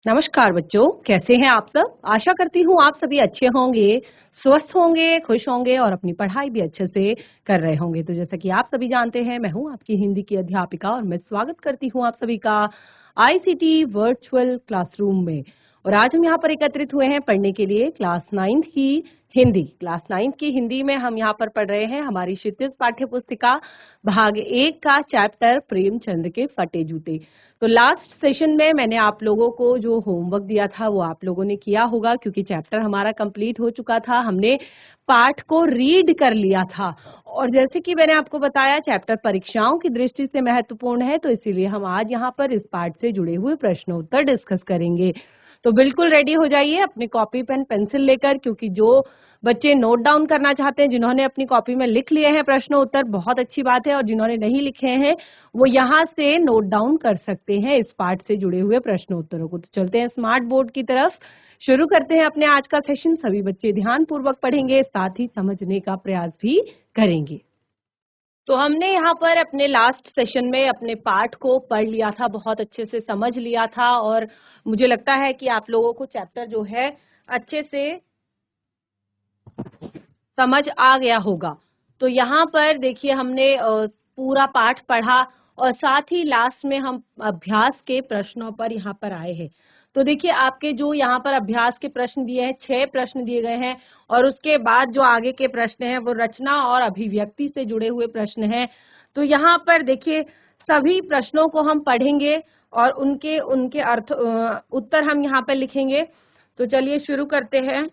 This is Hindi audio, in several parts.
नमस्कार बच्चों, कैसे हैं आप सब? आशा करती हूँ आप सभी अच्छे होंगे, स्वस्थ होंगे, खुश होंगे और अपनी पढ़ाई भी अच्छे से कर रहे होंगे। तो जैसा कि आप सभी जानते हैं, मैं हूँ आपकी हिंदी की अध्यापिका और मैं स्वागत करती हूँ आप सभी का आईसीटी वर्चुअल क्लासरूम में। और आज हम यहाँ पर एकत्रित हुए हैं पढ़ने के लिए क्लास 9th की हिंदी। क्लास 9th की हिंदी में हम यहाँ पर पढ़ रहे हैं हमारी क्षितिज पाठ्य पुस्तिका भाग 1 का चैप्टर प्रेमचंद के फटे जूते। तो लास्ट सेशन में मैंने आप लोगों को जो होमवर्क दिया था वो आप लोगों ने किया होगा, क्योंकि चैप्टर हमारा कंप्लीट हो चुका था। हमने पाठ को रीड कर लिया था और जैसे कि मैंने आपको बताया चैप्टर परीक्षाओं की दृष्टि से महत्वपूर्ण है, तो इसीलिए हम आज यहाँ पर इस पाठ से जुड़े हुए प्रश्नोत्तर डिस्कस करेंगे। तो बिल्कुल रेडी हो जाइए अपने कॉपी पेन पेंसिल लेकर, क्योंकि जो बच्चे नोट डाउन करना चाहते हैं, जिन्होंने अपनी कॉपी में लिख लिए हैं प्रश्न उत्तर, बहुत अच्छी बात है, और जिन्होंने नहीं लिखे हैं वो यहाँ से नोट डाउन कर सकते हैं इस पाठ से जुड़े हुए प्रश्न उत्तरों को। तो चलते हैं स्मार्ट बोर्ड की तरफ, शुरू करते हैं अपने आज का सेशन। सभी बच्चे ध्यान पूर्वक पढ़ेंगे, साथ ही समझने का प्रयास भी करेंगे। तो हमने यहाँ पर अपने लास्ट सेशन में अपने पाठ को पढ़ लिया था, बहुत अच्छे से समझ लिया था, और मुझे लगता है कि आप लोगों को चैप्टर जो है अच्छे से समझ आ गया होगा। तो यहाँ पर देखिए हमने पूरा पाठ पढ़ा और साथ ही लास्ट में हम अभ्यास के प्रश्नों पर यहाँ पर आए हैं। तो देखिए आपके जो यहाँ पर अभ्यास के प्रश्न दिए हैं, 6 प्रश्न दिए गए हैं, और उसके बाद जो आगे के प्रश्न हैं वो रचना और अभिव्यक्ति से जुड़े हुए प्रश्न हैं। तो यहाँ पर देखिए सभी प्रश्नों को हम पढ़ेंगे और उनके उनके उत्तर हम यहाँ पर लिखेंगे। तो चलिए शुरू करते हैं।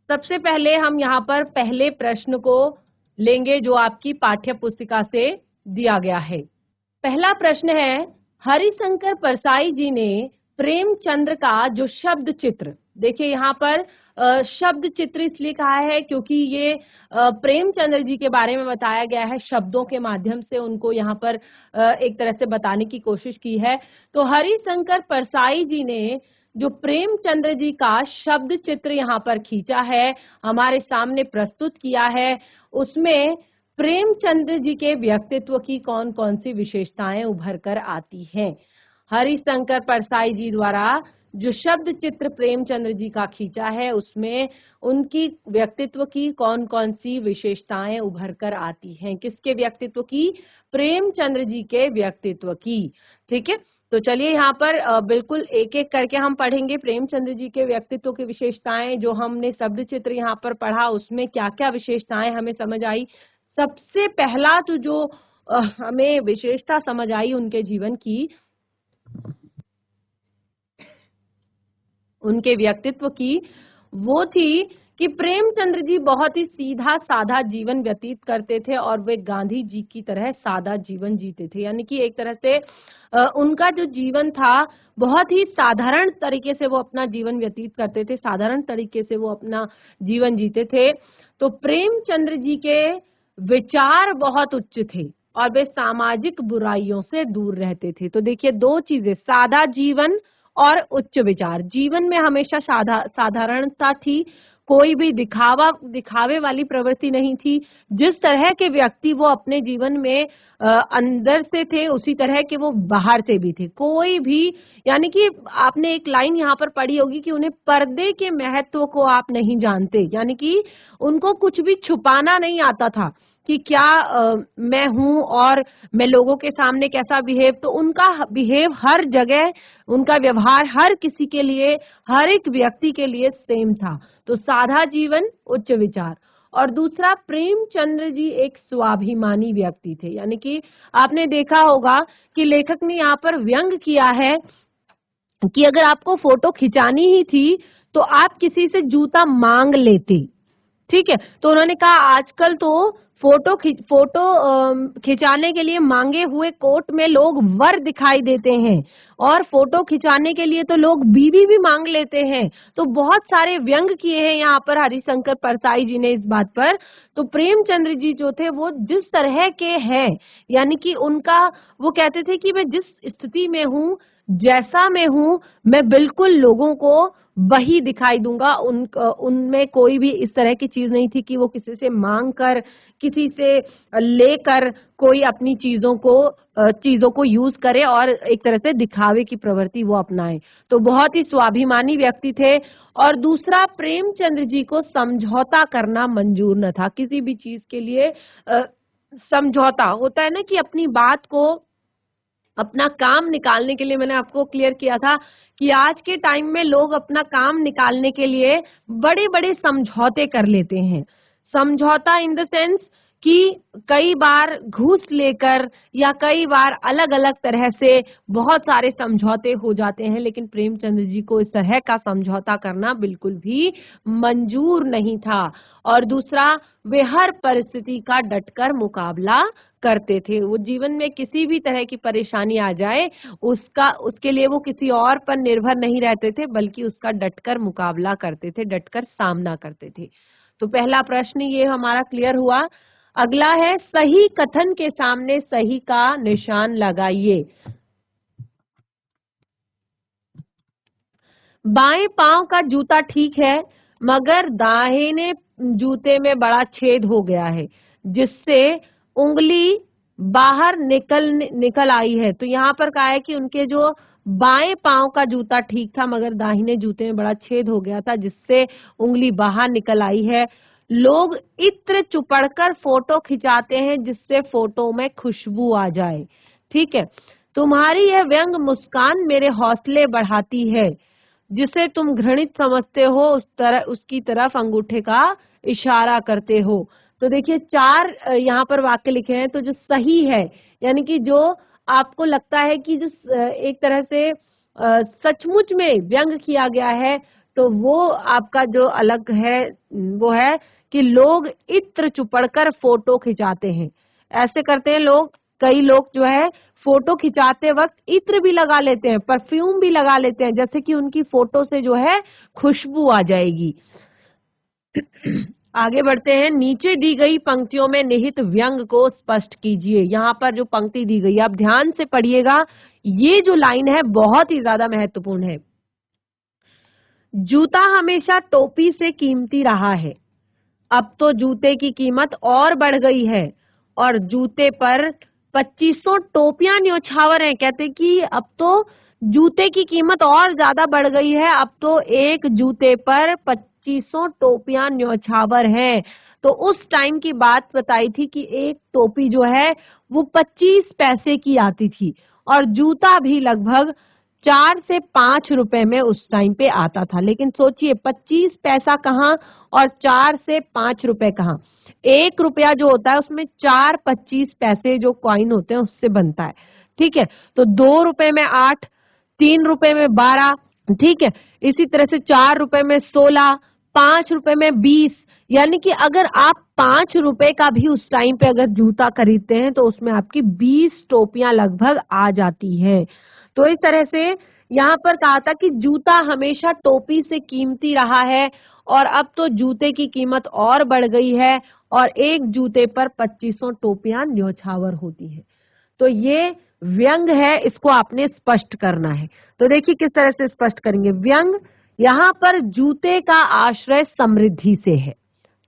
सबसे पहले हम यहाँ पर पहले प्रश्न को लेंगे जो आपकी पाठ्य पुस्तिका से दिया गया है। पहला प्रश्न है, हरिशंकर परसाई जी ने प्रेमचंद्र का जो शब्द चित्र, देखिए यहाँ पर शब्द चित्र इसलिए कहा है क्योंकि ये प्रेमचंद्र जी के बारे में बताया गया है, शब्दों के माध्यम से उनको यहाँ पर एक तरह से बताने की कोशिश की है। तो हरिशंकर परसाई जी ने जो प्रेमचंद्र जी का शब्द चित्र यहाँ पर खींचा है, हमारे सामने प्रस्तुत किया है, उसमें प्रेमचंद्र जी के व्यक्तित्व की कौन कौन सी विशेषताएं उभर कर आती हैं। हरिशंकर परसाई जी द्वारा जो शब्द चित्र प्रेमचंद्र जी का खींचा है उसमें उनकी व्यक्तित्व की कौन कौन सी विशेषताएं उभर कर आती हैं। किसके व्यक्तित्व की? प्रेमचंद्र जी के व्यक्तित्व की। ठीक है, तो चलिए यहाँ पर बिल्कुल एक एक करके हम पढ़ेंगे प्रेमचंद्र जी के व्यक्तित्व की विशेषताएं। जो हमने शब्द चित्र यहाँ पर पढ़ा उसमें क्या क्या विशेषताएं हमें समझ आई। सबसे पहला तो जो हमें विशेषता समझ आई उनके जीवन की, उनके व्यक्तित्व की, वो थी कि प्रेमचंद्र जी बहुत ही सीधा साधा जीवन व्यतीत करते थे और वे गांधी जी की तरह सादा जीवन जीते थे। यानी कि एक तरह से उनका जो जीवन था बहुत ही साधारण तरीके से वो अपना जीवन व्यतीत करते थे, साधारण तरीके से वो अपना जीवन जीते थे। तो प्रेमचंद्र जी के विचार बहुत उच्च थे और वे सामाजिक बुराइयों से दूर रहते थे। तो देखिए दो चीजें, सादा जीवन और उच्च विचार। जीवन में हमेशा साधारणता थी, कोई भी दिखावे वाली प्रवृत्ति नहीं थी। जिस तरह के व्यक्ति वो अपने जीवन में अंदर से थे उसी तरह के वो बाहर से भी थे। कोई भी, यानी कि आपने एक लाइन यहाँ पर पढ़ी होगी कि उन्हें पर्दे के महत्व को आप नहीं जानते, यानी कि उनको कुछ भी छुपाना नहीं आता था कि क्या मैं हूं और मैं लोगों के सामने कैसा बिहेव। तो उनका बिहेव हर जगह, उनका व्यवहार हर किसी के लिए, हर एक व्यक्ति के लिए सेम था। तो सादा जीवन, उच्च विचार। और दूसरा, प्रेमचंद्र जी एक स्वाभिमानी व्यक्ति थे। यानी कि आपने देखा होगा कि लेखक ने यहाँ पर व्यंग किया है कि अगर आपको फोटो खिंचानी ही थी तो आप किसी से जूता मांग लेते। ठीक है, तो उन्होंने कहा आजकल तो फोटो खिंचाने के लिए मांगे हुए कोट में लोग वर दिखाई देते हैं और फोटो खिंचाने के लिए तो लोग बीवी भी मांग लेते हैं। तो बहुत सारे व्यंग किए हैं यहाँ पर हरिशंकर परसाई जी ने इस बात पर। तो प्रेमचंद्र जी जो थे वो जिस तरह के हैं, यानी कि उनका, वो कहते थे कि मैं जिस स्थिति में हूँ, जैसा मैं हूं मैं बिल्कुल लोगों को वही दिखाई दूंगा। उनमें कोई भी इस तरह की चीज नहीं थी कि वो किसी से मांग कर, किसी से लेकर कोई अपनी चीजों को यूज करे और एक तरह से दिखावे की प्रवृत्ति वो अपनाए। तो बहुत ही स्वाभिमानी व्यक्ति थे। और दूसरा, प्रेमचंद्र जी को समझौता करना मंजूर न था किसी भी चीज के लिए। समझौता होता है ना कि अपनी बात को, अपना काम निकालने के लिए, मैंने आपको क्लियर किया था कि आज के टाइम में लोग अपना काम निकालने के लिए बड़े बड़े समझौते कर लेते हैं। समझौता इन द सेंस कि कई बार घूस लेकर या कई बार अलग अलग तरह से बहुत सारे समझौते हो जाते हैं, लेकिन प्रेमचंद्र जी को इस तरह का समझौता करना बिल्कुल भी मंजूर नहीं था। और दूसरा, वे हर परिस्थिति का डटकर मुकाबला करते थे। वो जीवन में किसी भी तरह की परेशानी आ जाए उसके लिए वो किसी और पर निर्भर नहीं रहते थे, बल्कि उसका डटकर मुकाबला करते थे, डटकर सामना करते थे। तो पहला प्रश्न ये हमारा क्लियर हुआ। अगला है, सही कथन के सामने सही का निशान लगाइए। बाएं पांव का जूता ठीक है, मगर दाहिने जूते में बड़ा छेद हो गया है, जिससे उंगली बाहर निकल आई है। तो यहाँ पर कहा है कि उनके जो बाएं पांव का जूता ठीक था, मगर दाहिने जूते में बड़ा छेद हो गया था, जिससे उंगली बाहर निकल आई है। लोग इत्र चुपड़कर फोटो खिंचाते हैं, जिससे फोटो में खुशबू आ जाए। ठीक है। तुम्हारी यह व्यंग मुस्कान मेरे हौसले बढ़ाती है, जिसे तुम घृणित समझते हो उसकी तरफ अंगूठे का इशारा करते हो। तो देखिए, 4 यहाँ पर वाक्य लिखे हैं। तो जो सही है, यानी कि जो आपको लगता है कि जो एक तरह से सचमुच में व्यंग किया गया है, तो वो आपका जो अलग है वो है कि लोग इत्र चुपड़कर फोटो खिंचाते हैं। ऐसे करते हैं लोग, कई लोग जो है फोटो खिंचाते वक्त इत्र भी लगा लेते हैं, परफ्यूम भी लगा लेते हैं, जैसे कि उनकी फोटो से जो है खुशबू आ जाएगी। आगे बढ़ते हैं। नीचे दी गई पंक्तियों में निहित व्यंग को स्पष्ट कीजिए। यहाँ पर जो पंक्ति दी गई, आप ध्यान से पढ़िएगा। ये जो लाइन है बहुत ही ज्यादा महत्वपूर्ण है। जूता हमेशा टोपी से कीमती रहा है, अब तो जूते की कीमत और बढ़ गई है और जूते पर 2500 टोपियां न्योछावर हैं। कहते कि अब तो जूते की कीमत और ज्यादा बढ़ गई है, अब तो एक जूते पर 2500 टोपियां न्योछावर हैं। तो उस टाइम की बात बताई थी कि एक टोपी जो है वो 25 पैसे की आती थी और जूता भी लगभग 4 से 5 रुपए में उस टाइम पे आता था। लेकिन सोचिए, 25 पैसा कहाँ और 4 से 5 रुपए कहाँ। 1 रुपया जो होता है उसमें 4 25 पैसे जो कॉइन होते हैं उससे बनता है। ठीक है। तो 2 रुपए में 8, 3 रुपए में 12, ठीक है। इसी तरह से 4 रुपए में 16, 5 रुपए में 20। यानी कि अगर आप 5 रुपए का भी उस टाइम पे अगर जूता खरीदते हैं तो उसमें आपकी 20 टोपियां लगभग आ जाती हैं। तो इस तरह से यहाँ पर कहा था कि जूता हमेशा टोपी से कीमती रहा है और अब तो जूते की कीमत और बढ़ गई है और एक जूते पर 2500 टोपियां न्योछावर होती है। तो ये व्यंग है, इसको आपने स्पष्ट करना है। तो देखिए किस तरह से स्पष्ट करेंगे। व्यंग, यहाँ पर जूते का आश्रय समृद्धि से है।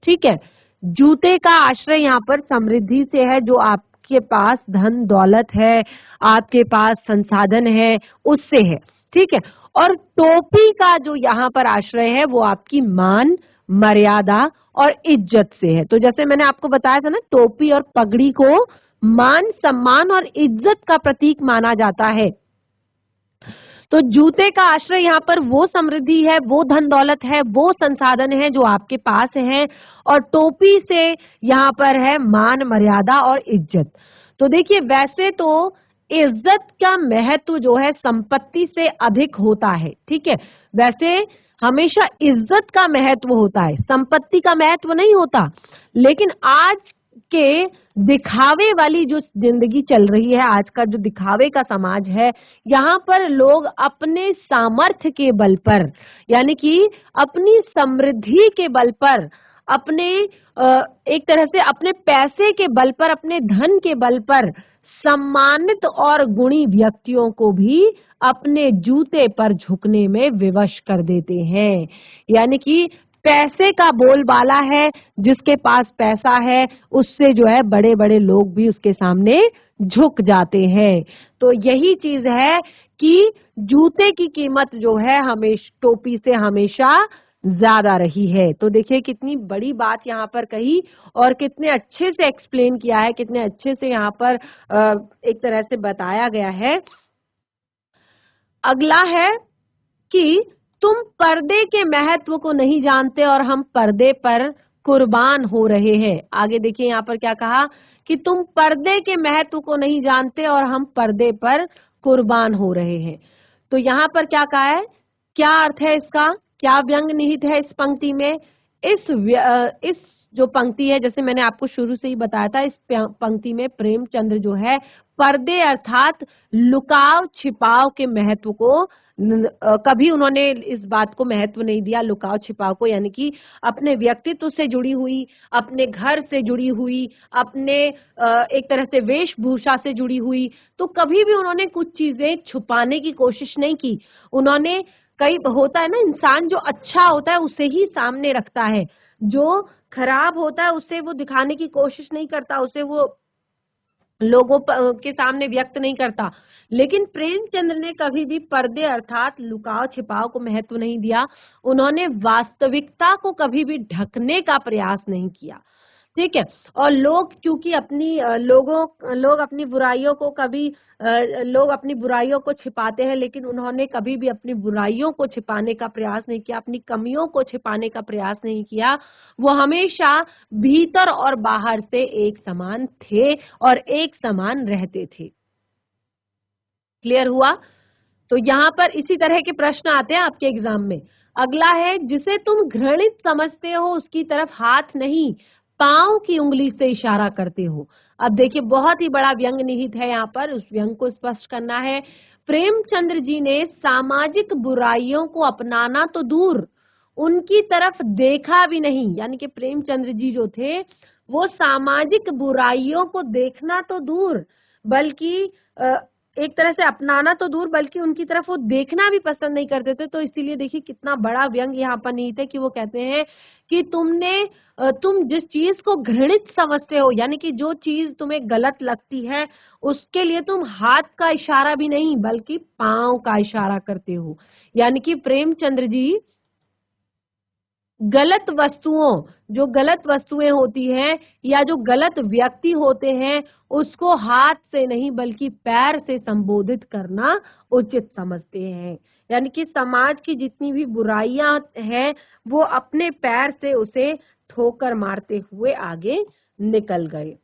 ठीक है। जूते का आश्रय यहाँ पर समृद्धि से है, जो आपके पास धन दौलत है, आपके पास संसाधन है, उससे है। ठीक है। और टोपी का जो यहाँ पर आश्रय है वो आपकी मान, मर्यादा और इज्जत से है। तो जैसे मैंने आपको बताया था ना, टोपी और पगड़ी को मान, सम्मान और इज्जत का प्रतीक माना जाता है। तो जूते का आश्रय यहाँ पर वो समृद्धि है, वो धन दौलत है, वो संसाधन है जो आपके पास है। और टोपी से यहाँ पर है मान, मर्यादा और इज्जत। तो देखिए, वैसे तो इज्जत का महत्व जो है संपत्ति से अधिक होता है। ठीक है। वैसे हमेशा इज्जत का महत्व होता है, संपत्ति का महत्व नहीं होता। लेकिन आज के दिखावे वाली जो जिंदगी चल रही है, आज का जो दिखावे का समाज है, यहाँ पर लोग अपने सामर्थ्य के बल पर, यानी कि अपनी समृद्धि के बल पर, अपने एक तरह से अपने पैसे के बल पर, अपने धन के बल पर सम्मानित और गुणी व्यक्तियों को भी अपने जूते पर झुकने में विवश कर देते हैं। यानी कि पैसे का बोलबाला है, जिसके पास पैसा है उससे जो है बड़े बड़े लोग भी उसके सामने झुक जाते हैं। तो यही चीज है कि जूते की कीमत जो है हमेशा टोपी से हमेशा ज्यादा रही है। तो देखिए कितनी बड़ी बात यहाँ पर कही और कितने अच्छे से एक्सप्लेन किया है, कितने अच्छे से यहाँ पर एक तरह से बताया गया है। अगला है कि तुम पर्दे के महत्व को नहीं जानते और हम पर्दे पर कुर्बान हो रहे हैं। आगे देखिए यहाँ पर क्या कहा कि तुम पर्दे के महत्व को नहीं जानते और हम पर्दे पर कुर्बान हो रहे हैं। तो यहाँ पर क्या कहा है, क्या अर्थ है इसका, क्या व्यंग निहित है इस पंक्ति में? इस जो पंक्ति है, जैसे मैंने आपको शुरू से ही बताया था, इस पंक्ति में प्रेमचंद्र जो है पर्दे अर्थात लुकाव छिपाव के महत्व को कभी उन्होंने इस बात को महत्व नहीं दिया, लुकाव छिपाव को, यानी कि अपने व्यक्तित्व से जुड़ी हुई, अपने घर से जुड़ी हुई, अपने एक तरह से वेशभूषा से जुड़ी हुई, तो कभी भी उन्होंने कुछ चीजें छुपाने की कोशिश नहीं की। उन्होंने, कई होता है ना, इंसान जो अच्छा होता है उसे ही सामने रखता है, जो खराब होता है उसे वो दिखाने की कोशिश नहीं करता, उसे वो लोगों के सामने व्यक्त नहीं करता। लेकिन प्रेमचंद्र ने कभी भी पर्दे अर्थात लुकाव छिपाव को महत्व नहीं दिया। उन्होंने वास्तविकता को कभी भी ढकने का प्रयास नहीं किया। ठीक है। और लोग क्योंकि लोग अपनी बुराइयों को लोग अपनी बुराइयों को छिपाते हैं, लेकिन उन्होंने कभी भी अपनी बुराइयों को छिपाने का प्रयास नहीं किया, अपनी कमियों को छिपाने का प्रयास नहीं किया। वो हमेशा भीतर और बाहर से एक समान थे और एक समान रहते थे। क्लियर हुआ? तो यहाँ पर इसी तरह के प्रश्न आते हैं आपके एग्जाम में। अगला है, जिसे तुम घृणित समझते हो उसकी तरफ हाथ नहीं पांव की उंगली से इशारा करते हो। अब देखिए बहुत ही बड़ा व्यंग निहित है यहाँ पर, उस व्यंग को स्पष्ट करना है। प्रेमचंद्र जी ने सामाजिक बुराइयों को अपनाना तो दूर, उनकी तरफ देखा भी नहीं। यानी कि प्रेमचंद्र जी जो थे वो सामाजिक बुराइयों को देखना तो दूर, बल्कि एक तरह से अपनाना तो दूर, बल्कि उनकी तरफ वो देखना भी पसंद नहीं करते थे। तो इसीलिए देखिए कितना बड़ा व्यंग यहाँ पर निहित है कि वो कहते हैं कि तुम जिस चीज को घृणित समझते हो, यानी कि जो चीज तुम्हें गलत लगती है, उसके लिए तुम हाथ का इशारा भी नहीं बल्कि पांव का इशारा करते हो। यानी कि प्रेमचंद्र जी जो गलत वस्तुएं होती हैं या जो गलत व्यक्ति होते हैं, उसको हाथ से नहीं बल्कि पैर से संबोधित करना उचित समझते हैं। यानी कि समाज की जितनी भी बुराइयां हैं वो अपने पैर से उसे ठोकर मारते हुए आगे निकल गए।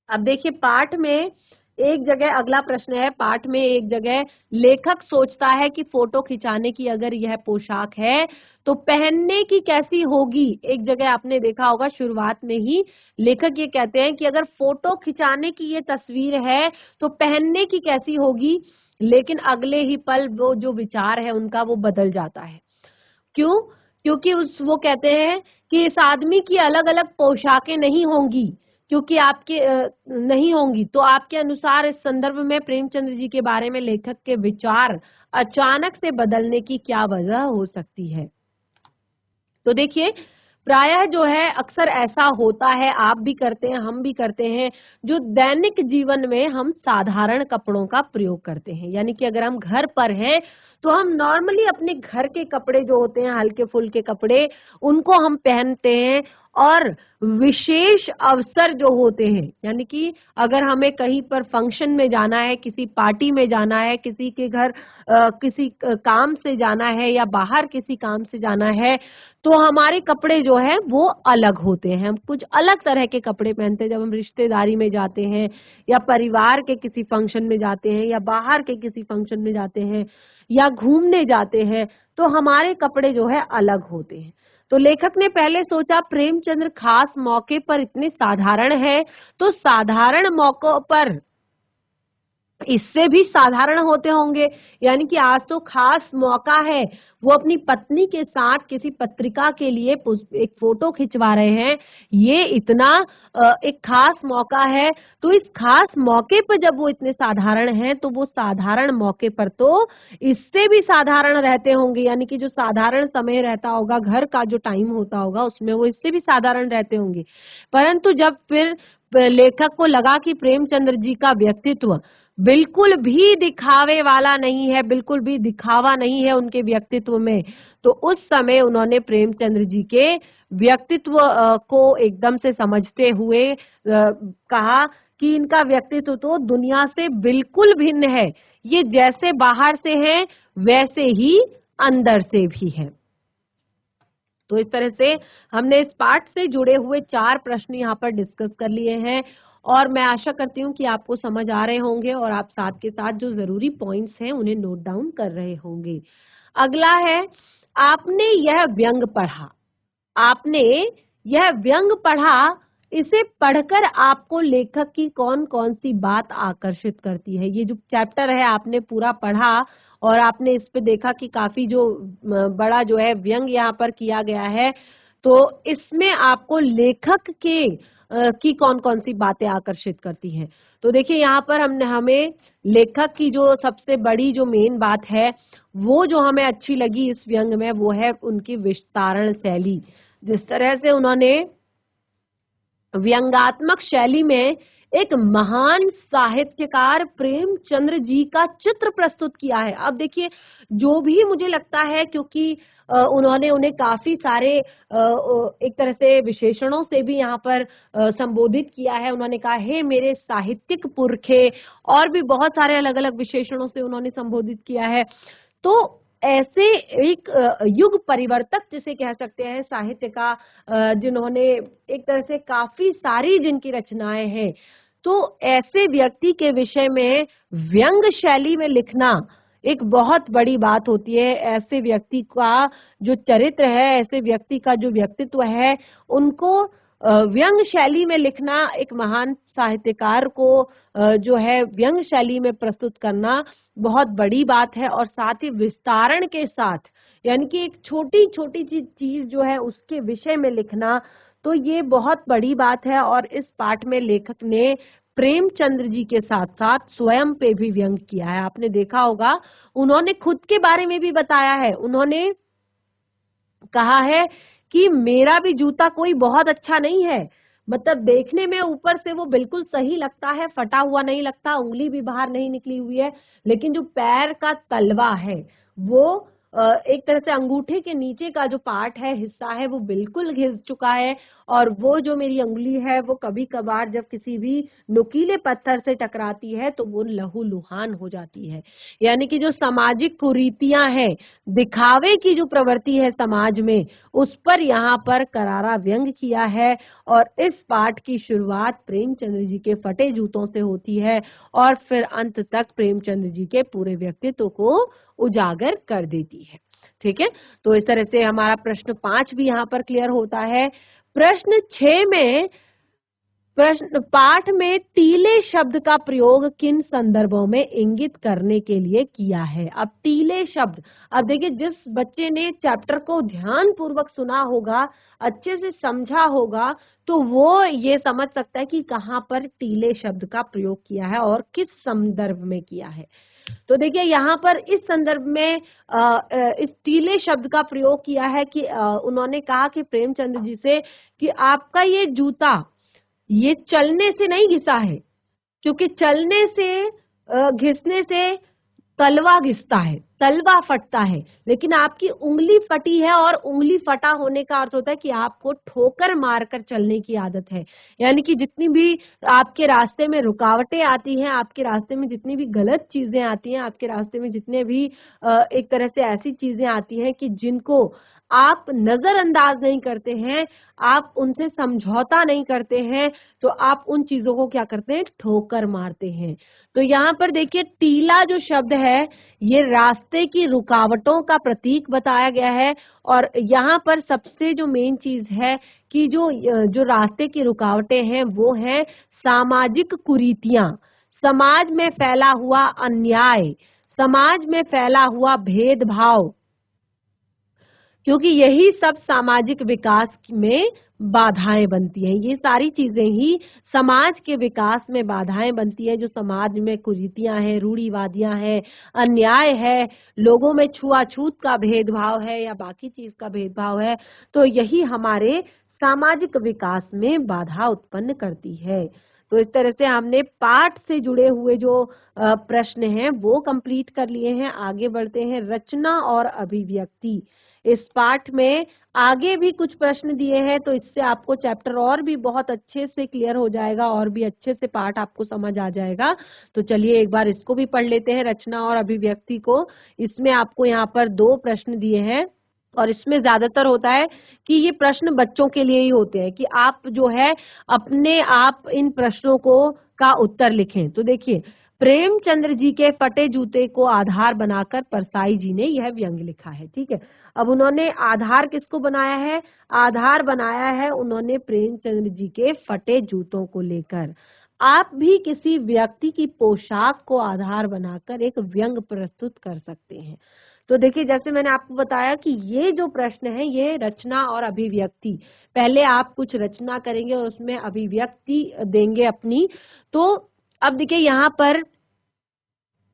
अब देखिए पाठ में एक जगह, अगला प्रश्न है, पाठ में एक जगह लेखक सोचता है कि फोटो खिंचाने की अगर यह पोशाक है तो पहनने की कैसी होगी। एक जगह आपने देखा होगा शुरुआत में ही लेखक ये कहते हैं कि अगर फोटो खिंचाने की ये तस्वीर है तो पहनने की कैसी होगी, लेकिन अगले ही पल वो जो विचार है उनका वो बदल जाता है। क्यों? क्योंकि वो कहते हैं कि इस आदमी की अलग अलग पोशाकें नहीं होंगी, क्योंकि आपके नहीं होंगी। तो आपके अनुसार इस संदर्भ में प्रेमचंद्र जी के बारे में लेखक के विचार अचानक से बदलने की क्या वजह हो सकती है? तो देखिए प्रायः जो है अक्सर ऐसा होता है, आप भी करते हैं, हम भी करते हैं, जो दैनिक जीवन में हम साधारण कपड़ों का प्रयोग करते हैं। यानी कि अगर हम घर पर हैं तो हम नॉर्मली अपने घर के कपड़े जो होते हैं, हल्के फुल्के कपड़े, उनको हम पहनते हैं। और विशेष अवसर जो होते हैं, यानी कि अगर हमें कहीं पर फंक्शन में जाना है, किसी पार्टी में जाना है, किसी के घर किसी काम से जाना है या बाहर किसी काम से जाना है, तो हमारे कपड़े जो है वो अलग होते हैं। हम कुछ अलग तरह के कपड़े पहनते हैं जब हम रिश्तेदारी में जाते हैं या परिवार के किसी फंक्शन में जाते हैं या बाहर के किसी फंक्शन में जाते हैं या घूमने जाते हैं, तो हमारे कपड़े जो है अलग होते हैं। तो लेखक ने पहले सोचा प्रेमचंद्र खास मौके पर इतने साधारण है, तो साधारण मौकों पर इससे भी साधारण होते होंगे। यानी कि आज तो खास मौका है, वो अपनी पत्नी के साथ किसी पत्रिका के लिए एक फोटो खिंचवा रहे हैं। ये इतना एक खास मौका है, तो इस खास मौके पर जब वो इतने साधारण हैं, तो वो साधारण मौके पर तो इससे भी साधारण रहते होंगे। यानी कि जो साधारण समय रहता होगा, घर का जो टाइम होता होगा, उसमें वो इससे भी साधारण रहते होंगे। परंतु जब फिर लेखक को लगा कि प्रेमचंद्र जी का व्यक्तित्व बिल्कुल भी दिखावे वाला नहीं है, बिल्कुल भी दिखावा नहीं है उनके व्यक्तित्व में, तो उस समय उन्होंने प्रेमचंद्र जी के व्यक्तित्व को एकदम से समझते हुए कहा कि इनका व्यक्तित्व तो दुनिया से बिल्कुल भिन्न है, ये जैसे बाहर से हैं वैसे ही अंदर से भी हैं। तो इस तरह से हमने इस पाठ से जुड़े हुए 4 प्रश्न यहाँ पर डिस्कस कर लिए हैं, और मैं आशा करती हूँ कि आपको समझ आ रहे होंगे और आप साथ के साथ जो जरूरी पॉइंट्स हैं उन्हें नोट डाउन कर रहे होंगे। अगला है, आपने यह व्यंग पढ़ा। आपने यह व्यंग पढ़ा, इसे पढ़कर आपको लेखक की कौन कौन सी बात आकर्षित करती है। ये जो चैप्टर है आपने पूरा पढ़ा और आपने इस पे देखा कि काफी जो बड़ा जो है व्यंग यहाँ पर किया गया है, तो इसमें आपको लेखक के की कौन कौन सी बातें आकर्षित करती हैं। तो देखिए यहाँ पर हमने हमें लेखक की जो सबसे बड़ी जो मेन बात है, वो जो हमें अच्छी लगी इस व्यंग में, वो है उनकी विस्तारण शैली। जिस तरह से उन्होंने व्यंग्यात्मक शैली में एक महान साहित्यकार प्रेमचंद्र जी का चित्र प्रस्तुत किया है। अब देखिए, जो भी मुझे लगता है, क्योंकि उन्होंने उन्हें काफी सारे एक तरह से विशेषणों से भी यहाँ पर संबोधित किया है। उन्होंने कहा, हे मेरे साहित्यिक पुरखे, और भी बहुत सारे अलग अलग विशेषणों से उन्होंने संबोधित किया है। तो ऐसे एक युग परिवर्तक जिसे कह सकते हैं साहित्य का, जिन्होंने एक तरह से काफी सारी जिनकी रचनाएं हैं, तो ऐसे व्यक्ति के विषय में व्यंग शैली में लिखना एक बहुत बड़ी बात होती है। ऐसे व्यक्ति का जो चरित्र है, ऐसे व्यक्ति का जो व्यक्तित्व है, उनको व्यंग शैली में लिखना, एक महान साहित्यकार को जो है व्यंग शैली में प्रस्तुत करना बहुत बड़ी बात है। और साथ ही विस्तारण के साथ, यानी कि एक छोटी छोटी चीज जो है उसके विषय में लिखना, तो ये बहुत बड़ी बात है। और इस पाठ में लेखक ने प्रेमचंद्र जी के साथ साथ स्वयं पे भी व्यंग किया है। आपने देखा होगा, उन्होंने खुद के बारे में भी बताया है। उन्होंने कहा है कि मेरा भी जूता कोई बहुत अच्छा नहीं है, मतलब देखने में ऊपर से वो बिल्कुल सही लगता है, फटा हुआ नहीं लगता, उंगली भी बाहर नहीं निकली हुई है, लेकिन जो पैर का तलवा है वो एक तरह से अंगूठे के नीचे का जो पार्ट है, हिस्सा है, वो बिल्कुल घिस चुका है। और वो जो मेरी उंगली है, वो कभी कभार जब किसी भी नुकीले पत्थर से टकराती है तो वो लहूलुहान हो जाती है। यानी कि जो सामाजिक कुरीतियां हैं, दिखावे की जो प्रवृत्ति है समाज में, उस पर यहाँ पर करारा व्यंग किया है। और इस पाठ की शुरुआत प्रेमचंद्र जी के फटे जूतों से होती है और फिर अंत तक प्रेमचंद्र जी के पूरे व्यक्तित्व को उजागर कर देती है। ठीक है, तो इस तरह से हमारा प्रश्न 5 भी यहाँ पर क्लियर होता है। प्रश्न 6 में, प्रश्न पाठ में टीले शब्द का प्रयोग किन संदर्भों में इंगित करने के लिए किया है। अब टीले शब्द, अब देखिए, जिस बच्चे ने चैप्टर को ध्यान पूर्वक सुना होगा, अच्छे से समझा होगा, तो वो ये समझ सकता है कि कहाँ पर टीले शब्द का प्रयोग किया है और किस संदर्भ में किया है। तो देखिए, यहाँ पर इस संदर्भ में इस टीले शब्द का प्रयोग किया है कि उन्होंने कहा कि प्रेमचंद्र जी से कि आपका ये जूता, ये चलने से नहीं घिसा है, क्योंकि चलने से घिसने से तलवा घिसता है, तलवा फटता है, लेकिन आपकी उंगली फटी है, और उंगली फटा होने का अर्थ होता है कि आपको ठोकर मारकर चलने की आदत है। यानी कि जितनी भी आपके रास्ते में रुकावटें आती हैं, आपके रास्ते में जितनी भी गलत चीजें आती हैं, आपके रास्ते में जितने भी एक तरह से ऐसी चीजें आती हैं कि जिनको आप नजरअंदाज नहीं करते हैं, आप उनसे समझौता नहीं करते हैं, तो आप उन चीजों को क्या करते हैं, ठोकर मारते हैं। तो यहाँ पर देखिए, टीला जो शब्द है, ये रास्ते की रुकावटों का प्रतीक बताया गया है। और यहाँ पर सबसे जो मेन चीज है कि जो रास्ते की रुकावटें हैं, वो हैं सामाजिक कुरीतियां। समाज में फैला हुआ अन्याय, समाज में फैला हुआ भेदभाव, क्योंकि यही सब सामाजिक विकास में बाधाएं बनती हैं। ये सारी चीजें ही समाज के विकास में बाधाएं बनती है। जो समाज में कुरीतियां हैं, रूढ़िवादियां हैं, अन्याय है, लोगों में छुआछूत का भेदभाव है या बाकी चीज का भेदभाव है, तो यही हमारे सामाजिक विकास में बाधा उत्पन्न करती है। तो इस तरह से हमने पाठ से जुड़े हुए जो प्रश्न हैं वो कंप्लीट कर लिए हैं। आगे बढ़ते हैं, रचना और अभिव्यक्ति। इस पाठ में आगे भी कुछ प्रश्न दिए हैं, तो इससे आपको चैप्टर और भी बहुत अच्छे से क्लियर हो जाएगा और भी अच्छे से पाठ आपको समझ आ जाएगा। तो चलिए एक बार इसको भी पढ़ लेते हैं, रचना और अभिव्यक्ति को। इसमें आपको यहाँ पर 2 प्रश्न दिए हैं और इसमें ज्यादातर होता है कि ये प्रश्न बच्चों के लिए ही होते हैं कि आप जो है अपने आप इन प्रश्नों को का उत्तर लिखें। तो देखिए, प्रेमचंद्र जी के फटे जूते को आधार बनाकर परसाई जी ने यह व्यंग लिखा है। ठीक है, अब उन्होंने आधार किसको बनाया है? आधार बनाया है उन्होंने प्रेमचंद्र जी के फटे जूतों को लेकर। आप भी किसी व्यक्ति की पोशाक को आधार बनाकर एक व्यंग प्रस्तुत कर सकते हैं। तो देखिए, जैसे मैंने आपको बताया कि ये जो प्रश्न है ये रचना और अभिव्यक्ति, पहले आप कुछ रचना करेंगे और उसमें अभिव्यक्ति देंगे अपनी। तो अब देखिए यहाँ पर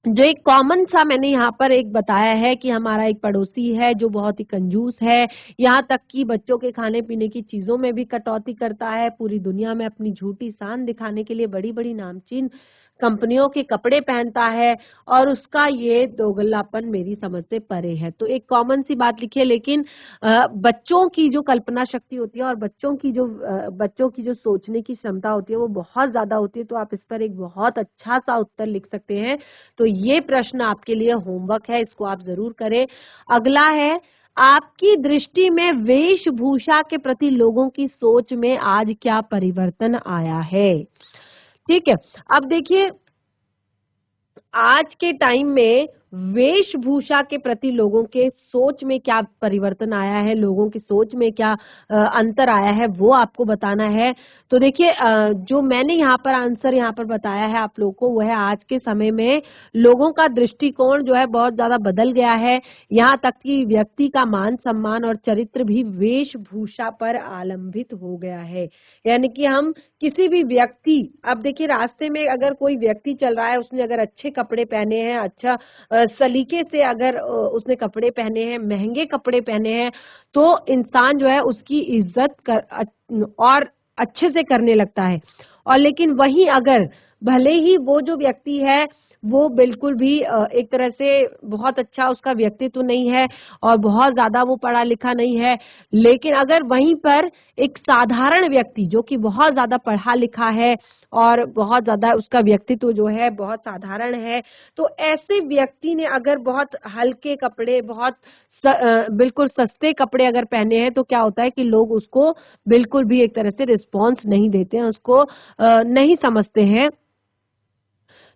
जो एक कॉमन सा मैंने यहाँ पर एक बताया है कि हमारा एक पड़ोसी है जो बहुत ही कंजूस है, यहाँ तक कि बच्चों के खाने पीने की चीजों में भी कटौती करता है, पूरी दुनिया में अपनी झूठी शान दिखाने के लिए बड़ी बड़ी नामचीन कंपनियों के कपड़े पहनता है और उसका ये दोगलापन मेरी समझ से परे है। तो एक कॉमन सी बात लिखिए, लेकिन बच्चों की जो कल्पना शक्ति होती है और बच्चों की जो सोचने की क्षमता होती है वो बहुत ज्यादा होती है। तो आप इस पर एक बहुत अच्छा सा उत्तर लिख सकते हैं। तो ये प्रश्न आपके लिए होमवर्क है, इसको आप जरूर करें। अगला है, आपकी दृष्टि में वेशभूषा के प्रति लोगों की सोच में आज क्या परिवर्तन आया है? ठीक है, अब देखिए आज के टाइम में वेशभूषा के प्रति लोगों के सोच में क्या परिवर्तन आया है, लोगों की सोच में क्या अंतर आया है, वो आपको बताना है। तो देखिए जो मैंने यहाँ पर आंसर यहाँ पर बताया है आप लोगों को, वो है आज के समय में लोगों का दृष्टिकोण जो है बहुत ज्यादा बदल गया है। यहाँ तक कि व्यक्ति का मान सम्मान और चरित्र भी वेशभूषा पर आलंबित हो गया है। यानी कि हम किसी भी व्यक्ति, अब देखिए रास्ते में अगर कोई व्यक्ति चल रहा है, उसने अगर अच्छे कपड़े पहने हैं, अच्छा सलीके से अगर उसने कपड़े पहने हैं, महंगे कपड़े पहने हैं, तो इंसान जो है उसकी इज्जत और अच्छे से करने लगता है। और लेकिन वहीं अगर भले ही वो जो व्यक्ति है वो बिल्कुल भी एक तरह से बहुत अच्छा उसका व्यक्तित्व नहीं है और बहुत ज्यादा वो पढ़ा लिखा नहीं है, लेकिन अगर वहीं पर एक साधारण व्यक्ति जो कि बहुत ज्यादा पढ़ा लिखा है और बहुत ज्यादा उसका व्यक्तित्व जो है बहुत साधारण है, तो ऐसे व्यक्ति ने अगर बहुत हल्के कपड़े, बहुत बिल्कुल सस्ते कपड़े अगर पहने हैं, तो क्या होता है कि लोग उसको बिल्कुल भी एक तरह से रिस्पॉन्स नहीं देते हैं, उसको नहीं समझते हैं।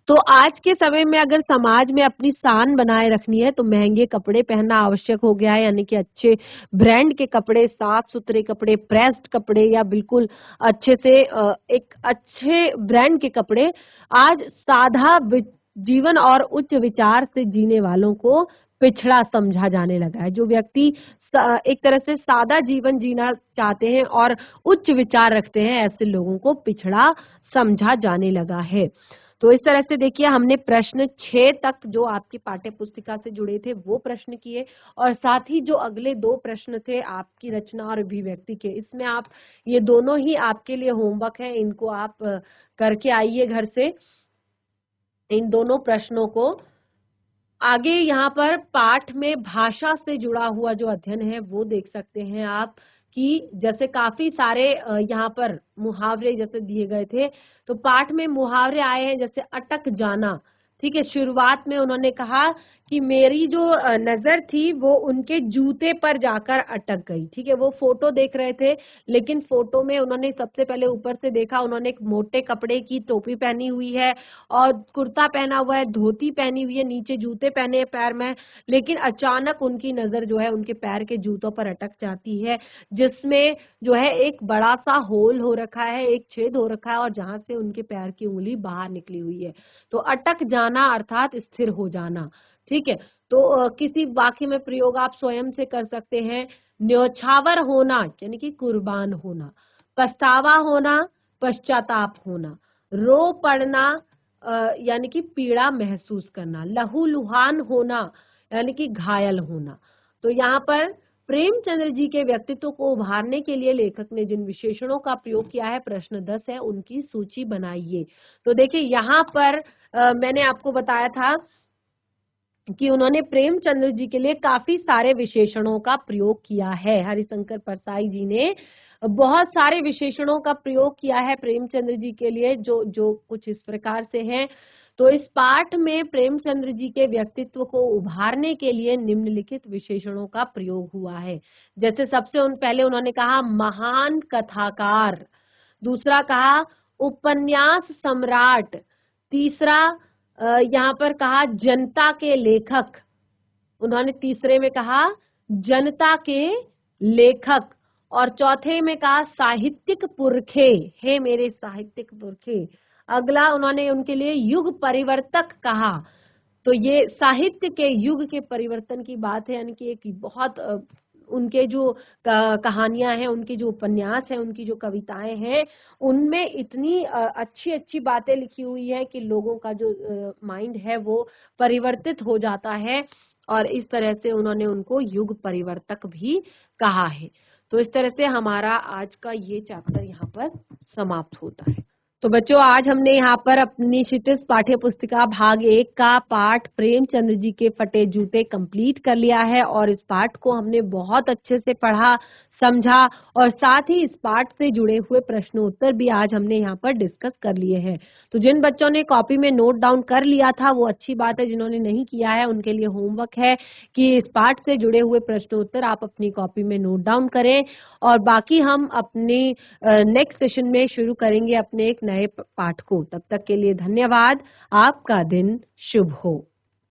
तो आज के समय में अगर समाज में अपनी शान बनाए रखनी है तो महंगे कपड़े पहनना आवश्यक हो गया है। यानी कि अच्छे ब्रांड के कपड़े, साफ सुथरे कपड़े, प्रेस्ड कपड़े या बिल्कुल अच्छे से एक अच्छे ब्रांड के कपड़े आज सादा जीवन और उच्च विचार से जीने वालों को पिछड़ा समझा जाने लगा है। जो व्यक्ति एक तरह से सादा जीवन जीना चाहते हैं और उच्च विचार रखते हैं, ऐसे लोगों को पिछड़ा समझा जाने लगा है। तो इस तरह से देखिए हमने प्रश्न 6 तक जो आपकी पाठ्य पुस्तिका से जुड़े थे वो प्रश्न किए और साथ ही जो अगले 2 प्रश्न थे आपकी रचना और अभिव्यक्ति के, इसमें आप ये दोनों ही आपके लिए होमवर्क है, इनको आप करके आइए घर से इन दोनों प्रश्नों को। आगे यहाँ पर पाठ में भाषा से जुड़ा हुआ जो अध्ययन है वो देख सकते हैं आप कि जैसे काफी सारे यहाँ पर मुहावरे जैसे दिए गए थे, तो पाठ में मुहावरे आए हैं जैसे अटक जाना। ठीक है, शुरुआत में उन्होंने कहा कि मेरी जो नजर थी वो उनके जूते पर जाकर अटक गई। ठीक है, वो फोटो देख रहे थे, लेकिन फोटो में उन्होंने सबसे पहले ऊपर से देखा, उन्होंने एक मोटे कपड़े की टोपी पहनी हुई है और कुर्ता पहना हुआ है, धोती पहनी हुई है, नीचे जूते पहने हैं पैर में, लेकिन अचानक उनकी नजर जो है उनके पैर के जूतों पर अटक जाती है, जिसमें जो है एक बड़ा सा होल हो रखा है, एक छेद हो रखा है और जहां से उनके पैर की उंगली बाहर निकली हुई है। तो अटक जाना अर्थात स्थिर हो जाना। ठीक है, तो किसी वाक्य में प्रयोग आप स्वयं से कर सकते हैं। न्यौछावर होना यानी कि कुर्बान होना, पछतावा होना, पश्चाताप होना, रो पड़ना यानी कि पीड़ा महसूस करना, लहूलुहान होना यानी कि घायल होना। तो यहाँ पर प्रेमचंद्र जी के व्यक्तित्व को उभारने के लिए लेखक ने जिन विशेषणों का प्रयोग किया है, प्रश्न 10 है, उनकी सूची बनाइए। तो देखिए यहाँ पर मैंने आपको बताया था कि उन्होंने प्रेमचंद्र जी के लिए काफी सारे विशेषणों का प्रयोग किया है। हरिशंकर परसाई जी ने बहुत सारे विशेषणों का प्रयोग किया है प्रेमचंद्र जी के लिए, जो जो कुछ इस प्रकार से हैं। तो इस पाठ में प्रेमचंद्र जी के व्यक्तित्व को उभारने के लिए निम्नलिखित विशेषणों का प्रयोग हुआ है। जैसे सबसे पहले उन्होंने कहा महान कथाकार, दूसरा कहा उपन्यास सम्राट, तीसरा यहाँ पर कहा जनता के लेखक, उन्होंने तीसरे में कहा जनता के लेखक, और चौथे में कहा साहित्यिक पुरखे, हे मेरे साहित्यिक पुरखे। अगला उन्होंने उनके लिए युग परिवर्तक कहा। तो ये साहित्य के युग के परिवर्तन की बात है, यानी कि एक बहुत उनके जो कहानियां हैं, उनकी जो उपन्यास है, उनकी जो कविताएं हैं, उनमें इतनी अच्छी अच्छी बातें लिखी हुई है कि लोगों का जो माइंड है वो परिवर्तित हो जाता है, और इस तरह से उन्होंने उनको युग परिवर्तक भी कहा है। तो इस तरह से हमारा आज का ये चैप्टर यहाँ पर समाप्त होता है। तो बच्चों, आज हमने यहाँ पर अपनी क्षितिज पाठ्य पुस्तिका भाग 1 का पाठ प्रेमचंद्र जी के फटे जूते कंप्लीट कर लिया है, और इस पाठ को हमने बहुत अच्छे से पढ़ा, समझा, और साथ ही इस पाठ से जुड़े हुए प्रश्न उत्तर भी आज हमने यहाँ पर डिस्कस कर लिए हैं। तो जिन बच्चों ने कॉपी में नोट डाउन कर लिया था वो अच्छी बात है, जिन्होंने नहीं किया है उनके लिए होमवर्क है कि इस पाठ से जुड़े हुए प्रश्न उत्तर आप अपनी कॉपी में नोट डाउन करें, और बाकी हम अपनी नेक्स्ट सेशन में शुरू करेंगे अपने एक नए पाठ को। तब तक के लिए धन्यवाद। आपका दिन शुभ हो।